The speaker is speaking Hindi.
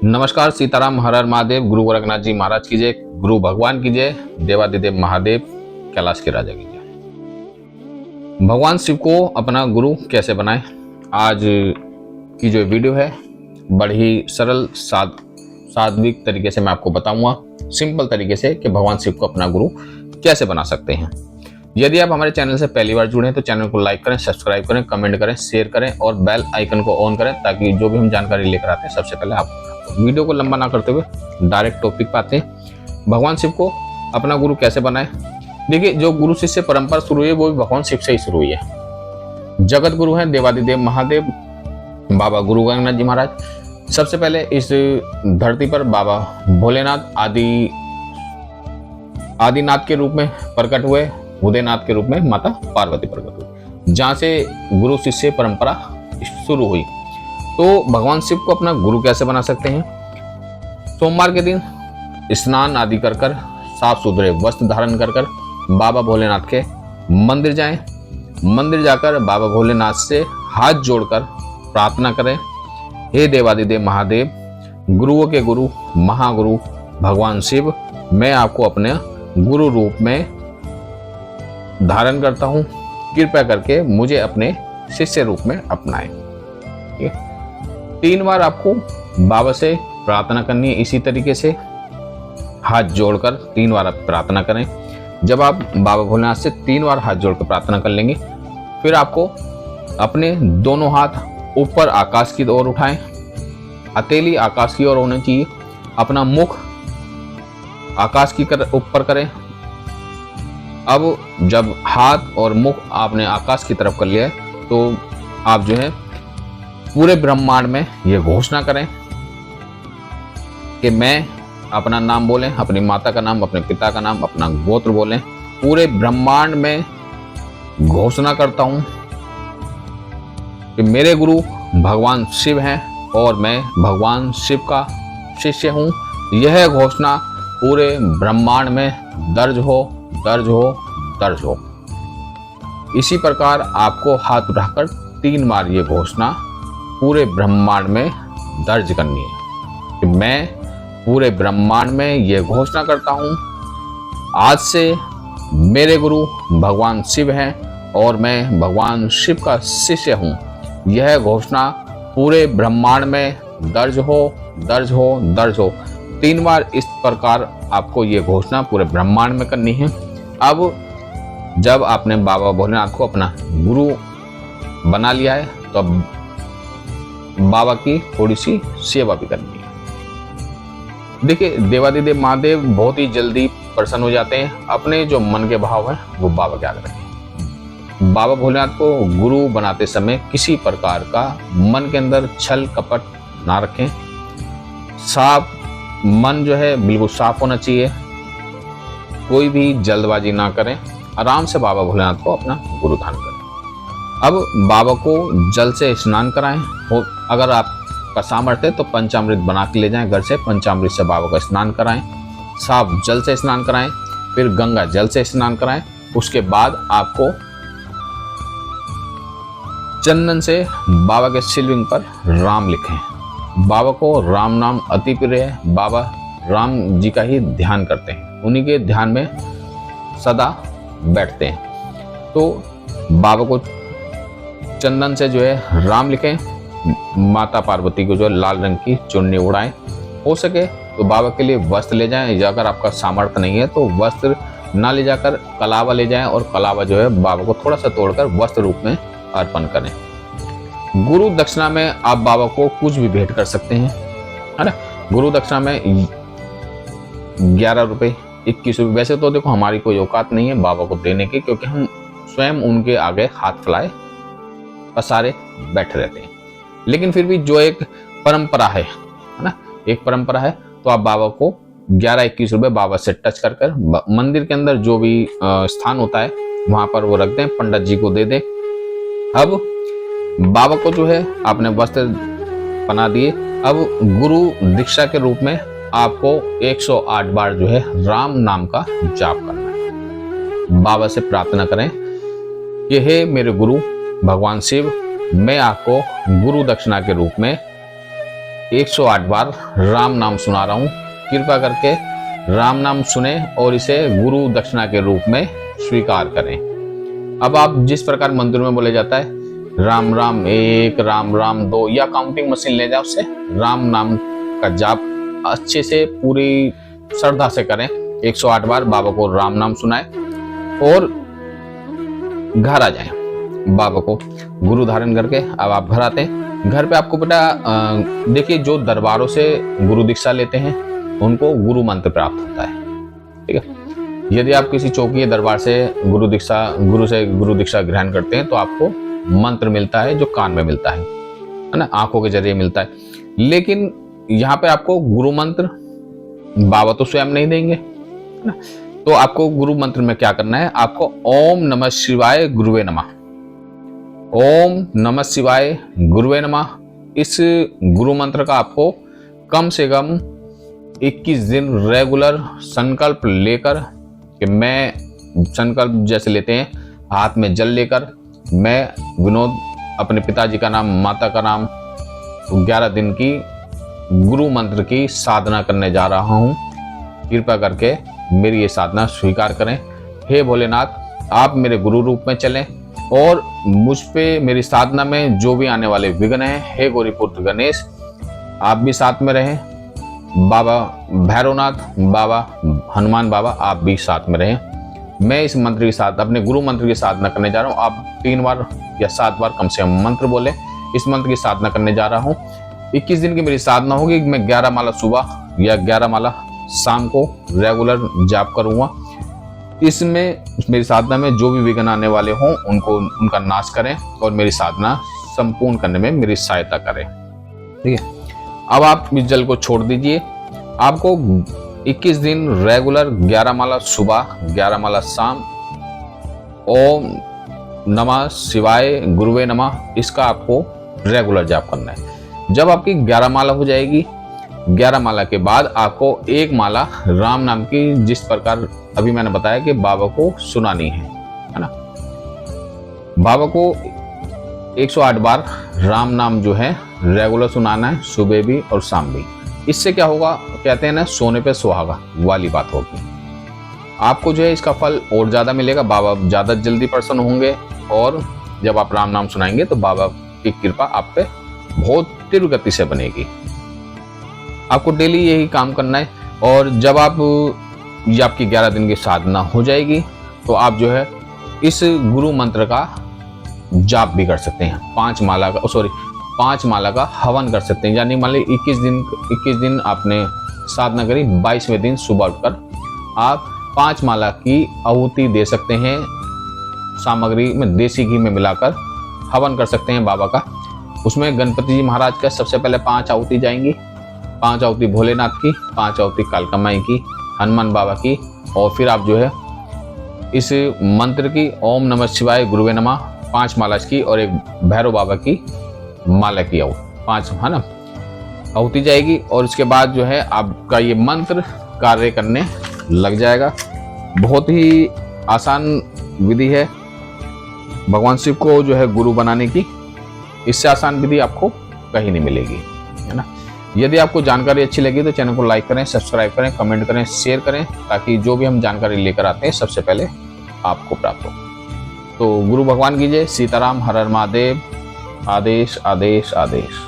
नमस्कार, सीताराम, हर हर महादेव। गुरु गोरखनाथ जी महाराज की जय, गुरु भगवान की जय, देवादिदेव महादेव, कैलाश के राजा की जय। भगवान शिव को अपना गुरु कैसे बनाएं, आज की जो वीडियो है बड़ी सरल सात्विक तरीके से मैं आपको बताऊंगा, सिंपल तरीके से कि भगवान शिव को अपना गुरु कैसे बना सकते हैं। यदि आप हमारे चैनल से पहली बार जुड़े हैं तो चैनल को लाइक करें, सब्सक्राइब करें, कमेंट करें, शेयर करें और बेल आइकन को ऑन करें ताकि जो भी हम जानकारी लेकर आते हैं सबसे पहले आप। वीडियो को लंबा ना करते हुए डायरेक्ट टॉपिक पे आते हैं। भगवान शिव को अपना गुरु कैसे बनाएं। देखिए, जो गुरु शिष्य परंपरा शुरू हुई है वो भी भगवान शिव से ही शुरू हुई है। जगत गुरु हैं देवादिदेव महादेव, बाबा गुरु गोरखनाथ जी महाराज। सबसे पहले इस धरती पर बाबा भोलेनाथ आदिनाथ के रूप में प्रकट हुए, उदयनाथ के रूप में माता पार्वती प्रकट हुई, जहां से गुरु शिष्य परंपरा शुरू हुई। तो भगवान शिव को अपना गुरु कैसे बना सकते हैं। सोमवार के दिन स्नान आदि कर कर, साफ सुथरे वस्त्र धारण कर कर बाबा भोलेनाथ के मंदिर जाएं। मंदिर जाकर बाबा भोलेनाथ से हाथ जोड़कर प्रार्थना करें, हे देवादिदेव महादेव, गुरुओं के गुरु महागुरु भगवान शिव, मैं आपको अपने गुरु रूप में धारण करता हूं, कृपया करके मुझे अपने शिष्य रूप में अपनाएं। 3 बार आपको बाबा से प्रार्थना करनी है। इसी तरीके से हाथ जोड़कर 3 बार आप प्रार्थना करें। जब आप बाबा भोलेनाथ से 3 बार हाथ जोड़कर प्रार्थना कर लेंगे, फिर आपको अपने दोनों हाथ ऊपर आकाश की ओर उठाएं, हथेली आकाश की ओर होनी चाहिए, अपना मुख आकाश की ऊपर करें। अब जब हाथ और मुख आपने आकाश की तरफ कर लिया है तो आप जो है पूरे ब्रह्मांड में ये घोषणा करें कि मैं अपना नाम बोलें, अपनी माता का नाम, अपने पिता का नाम, अपना गोत्र बोलें। पूरे ब्रह्मांड में घोषणा करता हूं कि मेरे गुरु भगवान शिव हैं और मैं भगवान शिव का शिष्य हूं। यह घोषणा पूरे ब्रह्मांड में दर्ज हो, दर्ज हो, दर्ज हो। इसी प्रकार आपको हाथ उठाकर 3 बार ये घोषणा पूरे ब्रह्मांड में दर्ज करनी है कि मैं पूरे ब्रह्मांड में ये घोषणा करता हूं, आज से मेरे गुरु भगवान शिव हैं और मैं भगवान शिव का शिष्य हूं। यह घोषणा पूरे ब्रह्मांड में दर्ज हो, दर्ज हो, दर्ज हो। 3 बार इस प्रकार आपको ये घोषणा पूरे ब्रह्मांड में करनी है। अब जब आपने बाबा भोलेनाथ को अपना गुरु बना लिया है तो अब बाबा की थोड़ी सी सेवा भी करनी है। देखिए, देवादिदेव महादेव बहुत ही जल्दी प्रसन्न हो जाते हैं। अपने जो मन के भाव है वो बाबा क्या करें। बाबा भोलेनाथ को गुरु बनाते समय किसी प्रकार का मन के अंदर छल कपट ना रखें। साफ मन जो है बिल्कुल साफ होना चाहिए। कोई भी जल्दबाजी ना करें, आराम से बाबा भोलेनाथ को अपना गुरु धारण करें। अब बाबा को जल से स्नान कराएं। अगर आपका सामर्थ्य है तो पंचामृत बना के ले जाएं घर से, पंचामृत से बाबा का स्नान कराएं। साफ जल से स्नान कराएं, फिर गंगा जल से स्नान कराएं। उसके बाद आपको चंदन से बाबा के शिवलिंग पर राम लिखें। बाबा को राम नाम अति प्रिय है। बाबा राम जी का ही ध्यान करते हैं, उन्हीं के ध्यान में सदा बैठते हैं। तो बाबा को चंदन से जो है राम लिखें। माता पार्वती को जो लाल रंग की चुन्नी उड़ाएं। हो सके तो बाबा के लिए वस्त्र ले जाएं, या अगर आपका सामर्थ्य नहीं है तो वस्त्र ना ले जाकर कलावा ले जाएं और कलावा जो है बाबा को थोड़ा सा तोड़कर वस्त्र रूप में अर्पण करें। गुरु दक्षिणा में आप बाबा को कुछ भी भेंट कर सकते हैं, है ना। गुरु दक्षिणा में 11 रुपये, 21 रुपये। वैसे तो देखो हमारी कोई औकात नहीं है बाबा को देने की, क्योंकि हम स्वयं उनके आगे हाथ फैलाए पसारे बैठे रहते हैं। लेकिन फिर भी जो एक परंपरा है ना, एक परंपरा है, तो आप बाबा को 11-21 रुपये बाबा से टच कर कर मंदिर के अंदर जो भी स्थान होता है वहां पर वो रख दें, पंडित जी को दे दें। अब बाबा को जो है आपने वस्त्र बना दिए। अब गुरु दीक्षा के रूप में आपको 108 बार जो है राम नाम का जाप करना है। बाबा से प्रार्थना करें कि हे मेरे गुरु भगवान शिव, मैं आपको गुरु दक्षिणा के रूप में 108 बार राम नाम सुना रहा हूँ। कृपा करके राम नाम सुने और इसे गुरु दक्षिणा के रूप में स्वीकार करें। अब आप जिस प्रकार मंदिर में बोले जाता है राम राम 1, राम राम 2, या काउंटिंग मशीन ले जाओ, उससे राम नाम का जाप अच्छे से पूरी श्रद्धा से करें। 108 बार बाबा को राम नाम सुनाए और घर आ जाएं। बाबा को गुरु धारण करके अब आप घर आते हैं। घर पे आपको बेटा देखिए, जो दरबारों से गुरु दीक्षा लेते हैं उनको गुरु मंत्र प्राप्त होता है, ठीक है। यदि आप किसी चौकी दरबार से गुरु दीक्षा ग्रहण करते हैं तो आपको मंत्र मिलता है जो कान में मिलता है ना, आंखों के जरिए मिलता है। लेकिन यहाँ पे आपको गुरु मंत्र बाबा तो स्वयं नहीं देंगे, है ना। तो आपको गुरु मंत्र में क्या करना है, आपको ओम नमः शिवाय गुरुवे नमः, ओम नमः शिवाय गुरुवे नमः, इस गुरु मंत्र का आपको कम से कम 21 दिन रेगुलर संकल्प लेकर, कि मैं संकल्प जैसे लेते हैं हाथ में जल लेकर, मैं विनोद अपने पिताजी का नाम, माता का नाम, 11 दिन की गुरु मंत्र की साधना करने जा रहा हूँ। कृपा करके मेरी ये साधना स्वीकार करें। हे भोलेनाथ, आप मेरे गुरु रूप में चलें और मुझ पे मेरी साधना में जो भी आने वाले विघ्न हैं, हे गौरीपुत्र गणेश आप भी साथ में रहें। बाबा भैरवनाथ, बाबा हनुमान बाबा आप भी साथ में रहें। मैं इस मंत्र के साथ अपने गुरु मंत्र की साधना करने जा रहा हूँ। आप 3 बार या 7 बार कम से कम मंत्र बोले। इस मंत्र की साधना करने जा रहा हूँ। 21 दिन की मेरी साधना होगी। मैं 11 माला सुबह या 11 माला शाम को रेगुलर जाप करूँगा। इसमें मेरी साधना में जो भी विघ्न आने वाले हों उनका नाश करें और मेरी साधना संपूर्ण करने में मेरी सहायता करें, ठीक है। अब आप इस जल को छोड़ दीजिए। आपको 21 दिन रेगुलर 11 माला सुबह, 11 माला शाम, ओम नमः शिवाय गुरुवे नमः, इसका आपको रेगुलर जाप करना है। जब आपकी 11 माला हो जाएगी, 11 माला के बाद आपको 1 माला राम नाम की, जिस प्रकार अभी मैंने बताया कि बाबा को सुनानी है ना। बाबा को 108 बार राम नाम जो है रेगुलर सुनाना है, सुबह भी और शाम भी। इससे क्या होगा, कहते हैं ना, सोने पे सुहागा वाली बात होगी। आपको जो है इसका फल और ज्यादा मिलेगा। बाबा ज्यादा जल्दी प्रसन्न होंगे और जब आप राम नाम सुनाएंगे तो बाबा की कृपा आप पे बहुत तीव्र गति से बनेगी। आपको डेली यही काम करना है। और जब ये आपकी 11 दिन की साधना हो जाएगी तो आप जो है इस गुरु मंत्र का जाप भी कर सकते हैं। 5 माला का हवन कर सकते हैं। यानी मान ली 21 दिन आपने साधना करी, 22वें दिन सुबह उठकर आप 5 माला की आहुति दे सकते हैं। सामग्री में देसी घी में मिलाकर हवन कर सकते हैं बाबा का। उसमें गणपति जी महाराज का सबसे पहले 5 आहुति जाएंगी। 5 आहुति भोलेनाथ की, 5 आहुति कालका माई की, हनुमान बाबा की, और फिर आप जो है इस मंत्र की ओम नमः शिवाय गुरुवे नमः 5 माला की और एक भैरव बाबा की माला की 5, है ना, आहुति जाएगी। और उसके बाद जो है आपका ये मंत्र कार्य करने लग जाएगा। बहुत ही आसान विधि है भगवान शिव को जो है गुरु बनाने की। इससे आसान विधि आपको कहीं नहीं मिलेगी, है ना। यदि आपको जानकारी अच्छी लगी तो चैनल को लाइक करें, सब्सक्राइब करें, कमेंट करें, शेयर करें, ताकि जो भी हम जानकारी लेकर आते हैं सबसे पहले आपको प्राप्त हो। तो गुरु भगवान की जय। सीताराम, हर हर महादेव। आदेश आदेश आदेश।